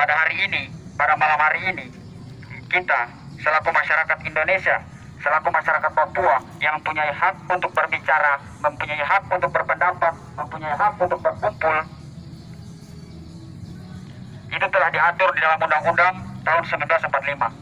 pada hari ini, pada malam hari ini, kita selaku masyarakat Indonesia, selaku masyarakat Papua yang mempunyai hak untuk berbicara, mempunyai hak untuk berpendapat, mempunyai hak untuk berkumpul, itu telah diatur di dalam Undang-Undang tahun 1945.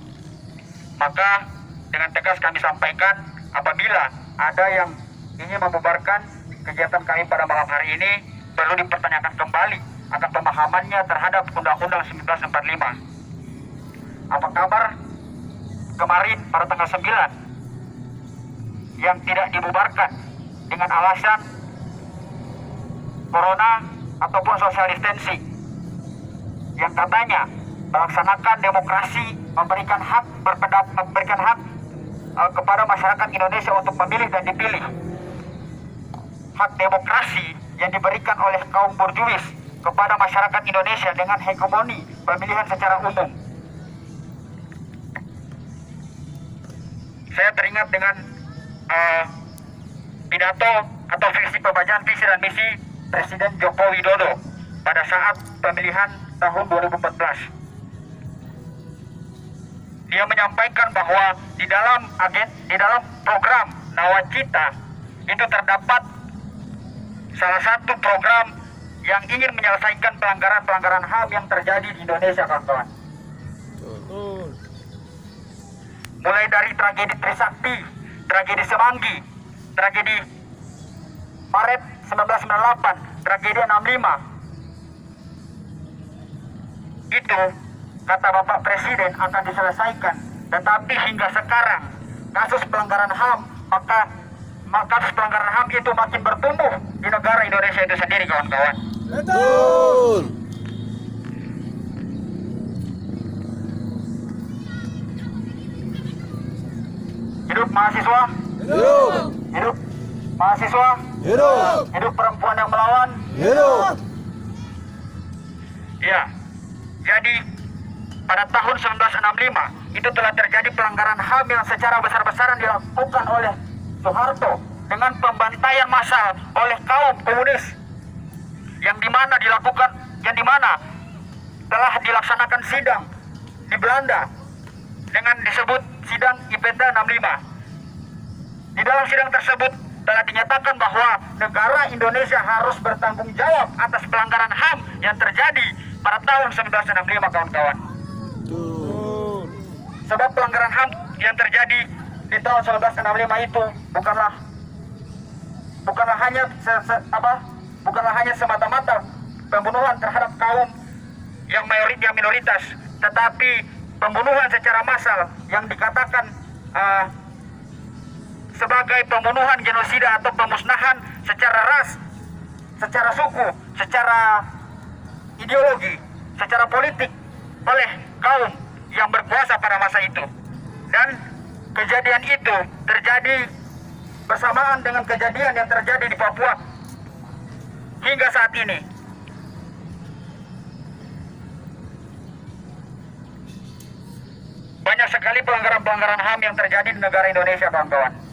Maka dengan tegas kami sampaikan, apabila ada yang ingin membubarkan kegiatan kami pada malam hari ini, perlu dipertanyakan kembali akan pemahamannya terhadap Undang-Undang 1945. Apa kabar kemarin pada tanggal 9 yang tidak dibubarkan dengan alasan corona ataupun social distancing, yang katanya melaksanakan demokrasi, memberikan hak berpendapat, memberikan hak kepada masyarakat Indonesia untuk memilih dan dipilih. Hak demokrasi yang diberikan oleh kaum borjuis kepada masyarakat Indonesia dengan hegemoni pemilihan secara umum. Saya teringat dengan pidato atau visi pembacaan visi dan misi Presiden Joko Widodo pada saat pemilihan tahun 2014. Dia menyampaikan bahwa di dalam program Nawacita itu terdapat salah satu program yang ingin menyelesaikan pelanggaran-pelanggaran HAM yang terjadi di Indonesia, kawan-kawan. Mulai dari tragedi Trisakti, tragedi Semanggi, tragedi Maret 1998, tragedi 65. Itu kata Bapak Presiden akan diselesaikan, tetapi hingga sekarang kasus pelanggaran HAM, maka kasus pelanggaran HAM itu makin bertumbuh di negara Indonesia itu sendiri, kawan-kawan. Betul. Hidup mahasiswa, Hidup. hidup mahasiswa, Hidup. hidup perempuan yang melawan. Hidup. Ya, jadi pada tahun 1965 itu telah terjadi pelanggaran HAM yang secara besar-besaran dilakukan oleh Soeharto dengan pembantaian massal oleh kaum komunis, yang dimana telah dilaksanakan sidang di Belanda dengan disebut sidang IPT 65. Di dalam sidang tersebut telah dinyatakan bahwa negara Indonesia harus bertanggung jawab atas pelanggaran HAM yang terjadi pada tahun 1965, kawan-kawan. Sebab pelanggaran HAM yang terjadi di tahun 1965 itu bukanlah hanya semata-mata pembunuhan terhadap kaum yang minoritas, tetapi pembunuhan secara massal yang dikatakan sebagai pembunuhan genosida atau pemusnahan secara ras, secara suku, secara ideologi, secara politik oleh kaum yang berkuasa pada masa itu. Dan kejadian itu terjadi bersamaan dengan kejadian yang terjadi di Papua hingga saat ini. Banyak sekali pelanggaran-pelanggaran HAM yang terjadi di negara Indonesia, kawan-kawan.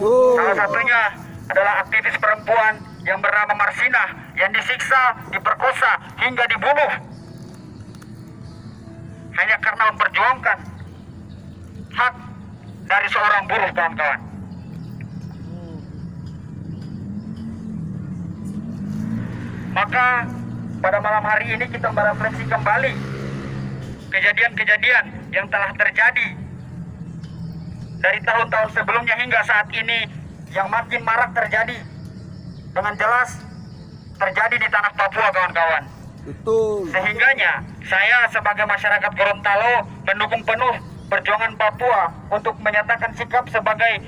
Salah satunya adalah aktivis perempuan yang bernama Marsinah yang disiksa, diperkosa, hingga dibunuh hanya karena memperjuangkan hak dari seorang buruh, kawan-kawan. Maka pada malam hari ini kita merefleksi kembali kejadian-kejadian yang telah terjadi dari tahun-tahun sebelumnya hingga saat ini, yang makin marak terjadi, dengan jelas terjadi di tanah Papua, kawan-kawan. Betul. Sehingganya saya sebagai masyarakat Gorontalo mendukung penuh perjuangan Papua untuk menyatakan sikap sebagai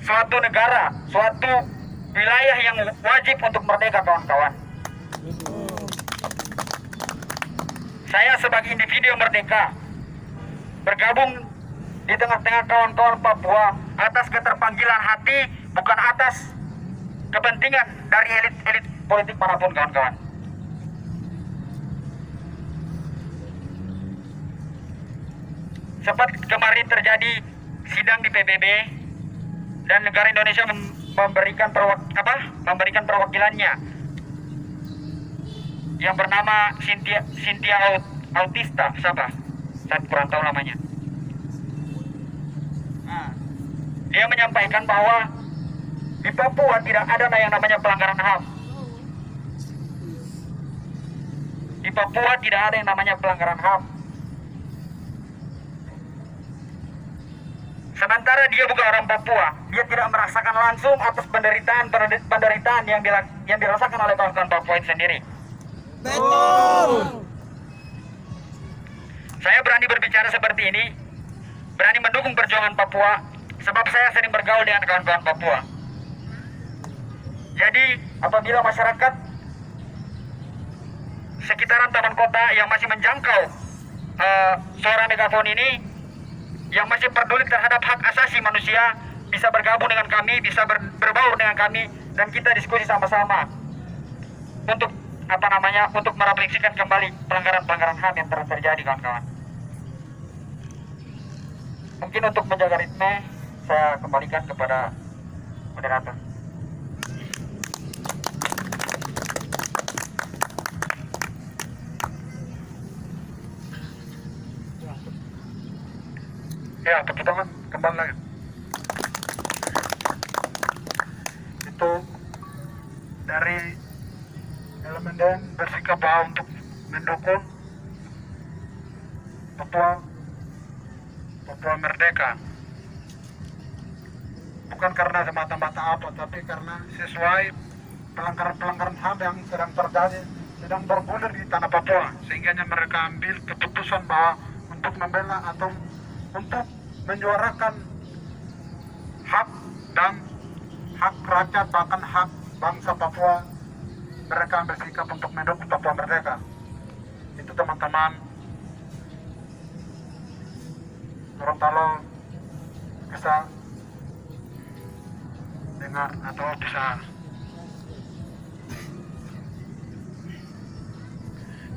suatu negara, suatu wilayah yang wajib untuk merdeka, kawan-kawan. Saya sebagai individu yang merdeka bergabung di tengah-tengah kawan-kawan Papua atas keterpanggilan hati, bukan atas kepentingan dari elit-elit politik manapun, kawan-kawan. Sempat kemarin terjadi sidang di PBB dan negara Indonesia memberikan perwakilannya yang bernama Cynthia autista Sabah, saya kurang tahu namanya. Dia menyampaikan bahwa di Papua tidak ada yang namanya pelanggaran HAM. Di Papua tidak ada yang namanya pelanggaran HAM. Sementara dia bukan orang Papua, dia tidak merasakan langsung atas penderitaan yang dirasakan oleh kawan-kawan Papua itu sendiri. Betul. Saya berani berbicara seperti ini, berani mendukung perjuangan Papua, sebab saya sering bergaul dengan kawan-kawan Papua. Jadi, apabila masyarakat sekitaran taman kota yang masih menjangkau suara megafon ini, yang masih peduli terhadap hak asasi manusia, bisa bergabung dengan kami, bisa berbaur dengan kami, dan kita diskusi sama-sama untuk untuk merefleksikan kembali pelanggaran-pelanggaran HAM yang telah terjadi, kawan-kawan. Mungkin untuk menjaga ritme, saya kembalikan kepada moderator. Ya, kita kembali lagi. Itu dari elemen dan bersikap bahwa untuk mendukung Papua merdeka. Bukan karena semata-mata apa, tapi karena sesuai pelanggaran-pelanggaran HAM yang sedang terjadi, sedang bergulir di tanah Papua, sehingga mereka ambil keputusan bahwa untuk membela atau untuk menyuarakan hak dan hak rakyat, bahkan hak bangsa Papua, mereka ambil sikap untuk mendukung Papua merdeka. Itu teman-teman Gorontalo bisa dengar atau bisa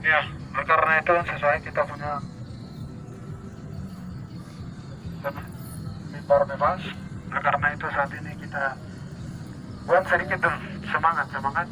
ya, karena itu sesuai kita punya mimbar bebas. Karena itu saat ini kita buat sedikit semangat